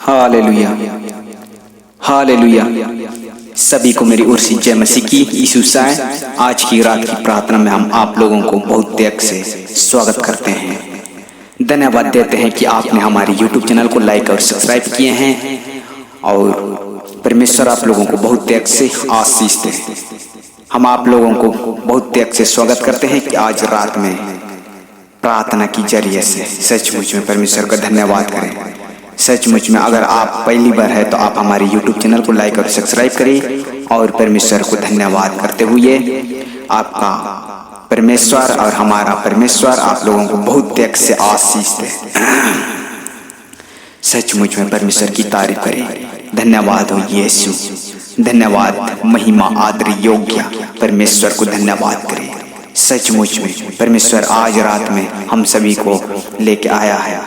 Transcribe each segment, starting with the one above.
Hallelujah, hallelujah. सभी को मेरी ओर से जय मसीह की। यीशु साय आज की रात की प्रार्थना में हम आप लोगों को बहुत त्याग से स्वागत करते हैं। धन्यवाद देते हैं कि आपने हमारे YouTube चैनल को लाइक और सब्सक्राइब किए हैं और परमेश्वर आप लोगों को बहुत त्याग से आशीष दे। हम आप लोगों को बहुत त्याग से स्वागत करते हैं कि आज रात में प्रार्थना की जरिए से सचमुच में परमेश्वर का धन्यवाद करें। सचमुच में अगर आप पहली बार है तो आप हमारे YouTube चैनल को लाइक और सब्सक्राइब करें और परमेश्वर को धन्यवाद करते हुए आपका परमेश्वर और हमारा परमेश्वर आप लोगों को बहुत त्याग से आशीष दे। सचमुच में परमेश्वर की तारीफ करें। धन्यवाद हो यीशु, धन्यवाद, महिमा, आदर योग्य परमेश्वर को धन्यवाद करें। सचमुच में परमेश्वर आज रात में हम सभी को लेके आया है,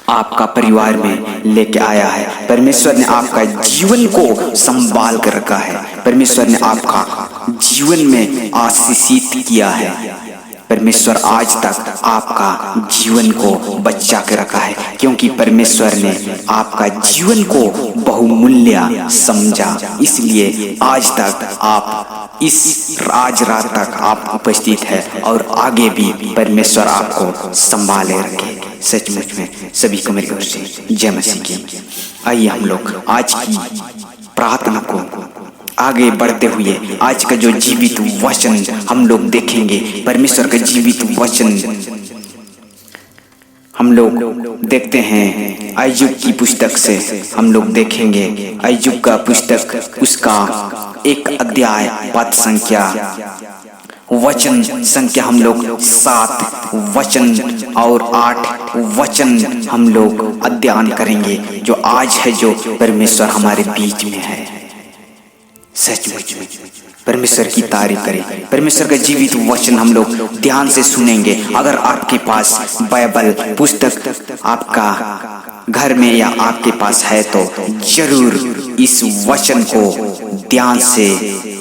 आपका परिवार में लेके आया है। परमेश्वर ने आपका जीवन को संभाल कर रखा है। परमेश्वर ने आपका जीवन में आशीषित किया है। परमेश्वर आज तक आपका जीवन को बचा के रखा है, क्योंकि परमेश्वर ने आपका जीवन को बहुमूल्य समझा। इसलिए आज तक आप आज रात तक आप उपस्थित है और आगे भी परमेश्वर आपको संभाले रखे। सचमुच में सभी को मेरी ओर से जय मसीह की। आइए हम लोग आज की प्रार्थना को आगे बढ़ते हुए आज का जो जीवित वचन हम लोग देखेंगे, परमेश्वर का जीवित वचन हम लोग देखते हैं अय्यूब की पुस्तक से। हम लोग देखेंगे अय्यूब का पुस्तक, उसका 1 अध्याय पद संख्या वचन संख्या हम लोग 7 वचन और 8 वचन हम लोग अध्ययन करेंगे, जो आज है, जो परमेश्वर हमारे बीच में है। सचमुच में परमेश्वर की तारीफ करें। परमेश्वर का जीवित वचन हम लोग ध्यान से सुनेंगे। अगर आपके पास बाइबल पुस्तक आपका घर में या आपके पास है तो जरूर इस वचन को ध्यान से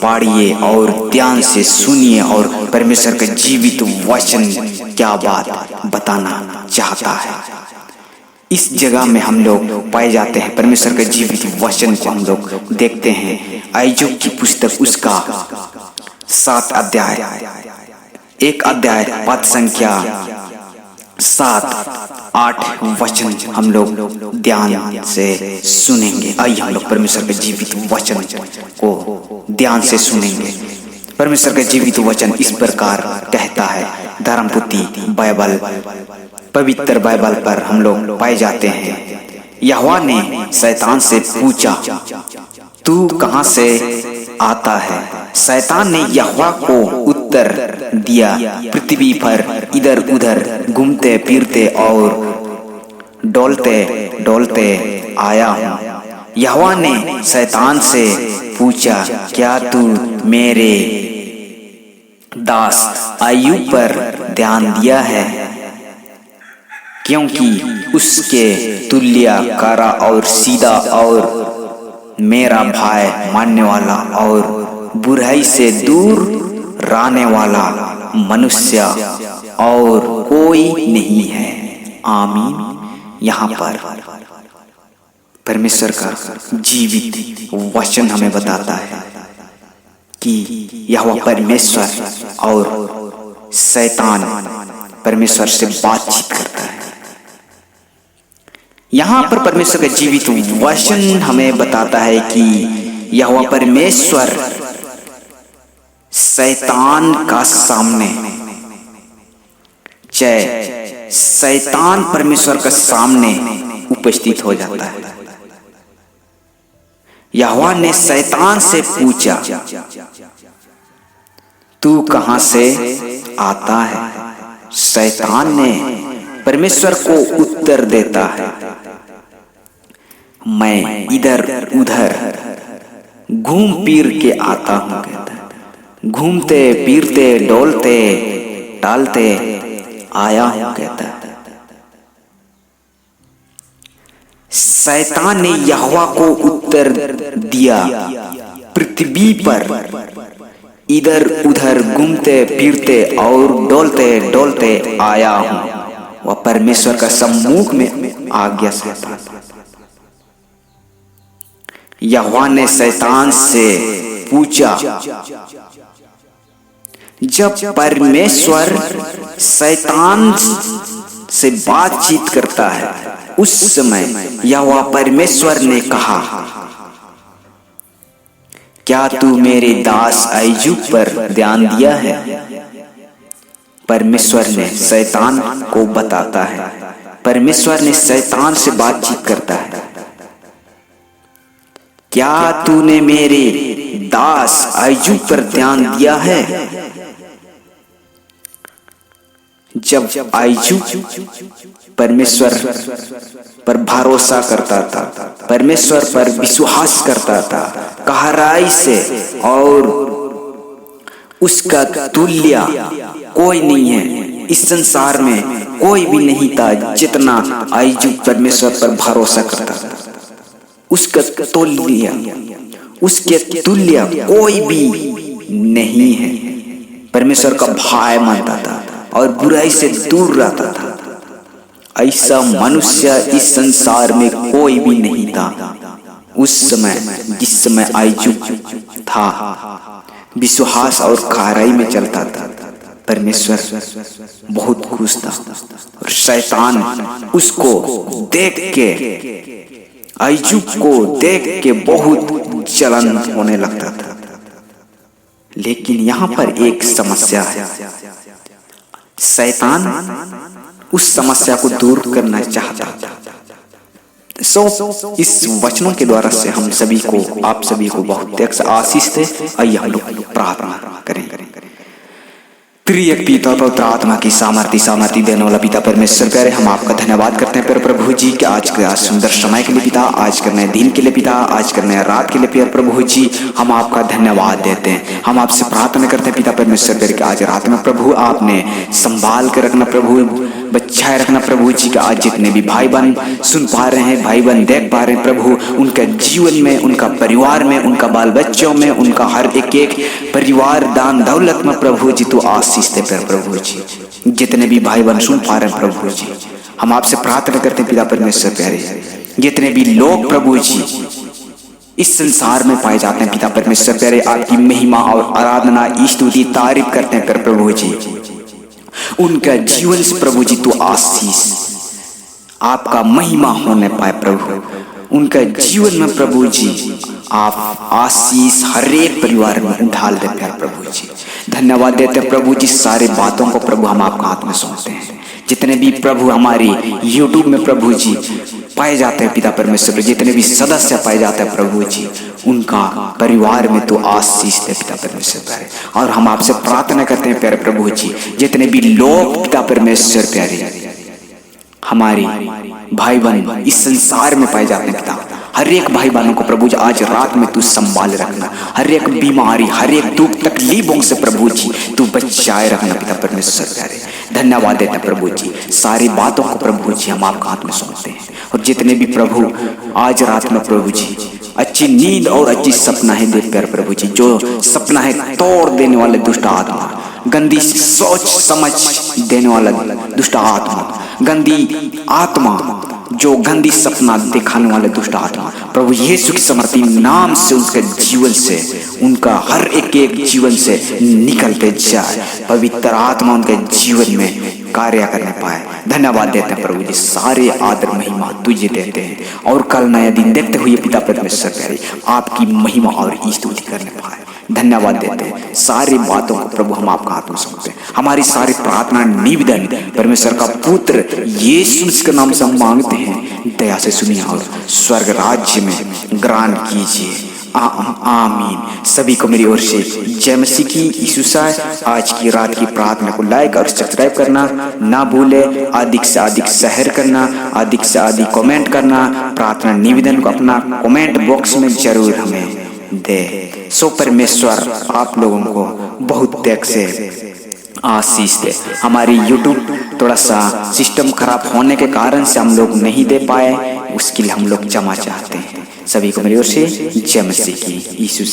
पढ़िए और ध्यान से सुनिए और परमेश्वर का जीवित वचन क्या बात बताना चाहता है। इस जगह में हम लोग पाए जाते हैं। परमेश्वर का जीवित वचन को हम लोग देखते हैं अय्यूब की पुस्तक, उसका 7 अध्याय 1 अध्याय पद संख्या 7-8 वचन हम लोग ध्यान से सुनेंगे। आइए हम लोग परमेश्वर के जीवित वचन को ध्यान से सुनेंगे। परमेश्वर का जीवित वचन इस प्रकार कहता है। धर्मपुत्री बाइबल, पवित्र बाइबल पर हम लोग पाए जाते हैं। यहोवा ने शैतान से पूछा, तू कहां से आता है? शैतान ने यहोवा को उत्तर दिया, पृथ्वी पर इधर उधर घूमते फिरते और डोलते डोलते आया हूँ। यहोवा ने शैतान से पूछा, क्या तू मेरे दास अय्यूब पर ध्यान दिया है? क्योंकि उसके तुल्य कारा और सीधा और मेरा भाई मानने वाला और बुराई से दूर रहने वाला मनुष्य और कोई नहीं है। आमीन। यहाँ पर परमेश्वर का जीवित वचन हमें बताता है कि यहोवा परमेश्वर और शैतान परमेश्वर से बातचीत करता है। यहाँ पर परमेश्वर का जीवित वचन हमें बताता है कि यहोवा परमेश्वर शैतान का सामने, चाहे शैतान परमेश्वर के सामने उपस्थित हो जाता है। यहोवा ने शैतान से पूछा, तू कहां से आता है? शैतान ने परमेश्वर को उत्तर देता है, मैं इधर उधर घूम फिर के आता हूं। कहता है, घूमते फिरते डोलते टालते आया हूं। कहता है, शैतान ने यहोवा को उत्तर दिया, पृथ्वी पर इधर उधर घूमते फिरते और डोलते डोलते आया हूं। वह परमेश्वर का सम्मुख में आ गया। शैतान यहोवा ने शैतान से पूछा। जब परमेश्वर शैतान से बातचीत करता है उस समय यहोवा परमेश्वर ने कहा, क्या तू मेरे दास अय्यूब पर ध्यान दिया है? परमेश्वर ने शैतान को बताता है, परमेश्वर ने शैतान से बातचीत करता है, क्या तूने मेरे दास अय्यूब पर ध्यान दिया है? जब अय्यूब परमेश्वर पर भरोसा करता था, परमेश्वर पर विश्वास करता था गहराई से, और उसका तुल्य कोई नहीं है इस संसार में, कोई भी नहीं था जितना अय्यूब परमेश्वर पर भरोसा करता था। उसका तुल्य, उसके तुल्य कोई भी नहीं है। परमेश्वर का भाई मानता था और बुराई से दूर रहता था। ऐसा मनुष्य इस संसार में कोई भी नहीं था उस समय, जिस समय अय्यूब था, विश्वास और खराई में चलता था। परमेश्वर बहुत खुश था और शैतान उसको देख के, अय्यूब को देख के बहुत जलन होने लगता था। लेकिन यहाँ पर एक समस्या है, शैतान उस समस्या को दूर करना चाहता था। इस वचनों के द्वारा से हम सभी को, आप सभी को बहुत आशीष दे। आइए हम लोग प्रार्थना करें। प्रिय पिता पवित्र आत्मा की सामर्थ्य देने वाला पिता परमेश्वर प्यारे, हम आपका धन्यवाद करते हैं प्यारे प्रभु जी कि आज के सुंदर समय के लिए पिता, आज के नए दिन के लिए पिता, आज के नए रात के लिए प्यारे प्रभु जी हम आपका धन्यवाद देते हैं। हम आपसे प्रार्थना करते हैं पिता परमेश्वर प्यारे कि आज रात में प्रभु आपने संभाल कर रखना, प्रभु बचाए रखना प्रभु जी का। आज जितने भी भाई बहन सुन पा रहे हैं, भाई बहन देख पा रहे हैं प्रभु, उनका जीवन में, उनका परिवार में, उनका बाल बच्चों में, उनका हर एक परिवार दान दौलत में प्रभु जी तू आशीष दे प्रभु जी। जितने भी भाई बहन सुन पा रहे हैं प्रभु जी, हम आपसे प्रार्थना करते हैं पिता परमेश्वर प्यारे, जितने भी लोग प्रभु जी इस संसार में पाए जाते हैं पिता परमेश्वर प्यारे, आपकी महिमा और आराधना स्तुति तारीफ करते हैं प्रभु जी। उनका जीवन से प्रभु जी तू आशीष, आपका महिमा होने पाए प्रभु। उनका जीवन में प्रभु जी आप आशीष हर एक परिवार में ढाल देते हैं प्रभु जी। धन्यवाद देते हैं प्रभु जी, सारे बातों को प्रभु हम आपका हाथ में सौंपते हैं। जितने भी प्रभु हमारी YouTube में प्रभु जी पाए जाते हैं पिता परमेश्वर, जितने भी सदस्य पाए जाते हैं प्रभु जी, उनका परिवार में तो आशीष दे पिता परमेश्वर प्यारे। और हम आपसे प्रार्थना करते हैं प्यारे प्रभु जी, जितने भी लोग पिता परमेश्वर प्यारे हमारी भाई बहन इस संसार में पाए जाते हैं पिता, हर एक भाई बहनों को प्रभु जी आज रात में तू संभाल रखना, हर एक बीमारी, हर एक दुख तकलीफों से प्रभु जी तू बचाए रखना पिता परमेश्वर प्यारे। धन्यवाद देते हैं प्रभु जी, सारी बातों को प्रभु जी हम आपके हाथ में सौंपते हैं। और जितने भी प्रभु आज रात में प्रभु जी अच्छी नींद और अच्छी सपना है दे प्यारे प्रभु जी, जो सपना है तोड़ देने वाले दुष्ट आत्मा, गंदी सोच समझ देने वाला दुष्ट आत्मा, गंदी आत्मा जो गंदी सपना दिखाने वाले दुष्ट आत्मा, प्रभु यीशु की समर्थी नाम से उनके जीवन से, उनका हर एक जीवन से निकलते जाए, पवित्र आत्मा उनके जीवन में कार्य करने पाए। धन्यवाद देते हैं प्रभु जी, सारे आदर महिमा तुझे देते हैं। और कल नया दिन देखते हुए पिता परमेश्वर प्यारे आपकी महिमा और स्तुति करने पाए। धन्यवाद देते हैं, सारी बातों को प्रभु हम आपका हाथ में सौंपते हैं। हमारी सारी प्रार्थना निवेदन परमेश्वर का पुत्र यीशु के नाम से हम मांगते हैं, दया से सुनिए और स्वर्ग राज्य में ग्रहण कीजिए। आमीन। सभी को मेरी ओर से जय मसीह की। यीशु आज की रात की प्रार्थना को लाइक और सब्सक्राइब करना ना भूले, अधिक से अधिक शेयर करना, अधिक से अधिक कमेंट करना, प्रार्थना निवेदन को अपना कमेंट बॉक्स में जरूर हमें दे। सो परमेश्वर आप लोगों को बहुत त्याग से आशीष दे। हमारी YouTube थोड़ा सा सिस्टम खराब होने के कारण से हम लोग नहीं दे पाए, उसके लिए हम लोग क्षमा चाहते हैं। सभी को मेरी ओर से जय मसीह की। यीशु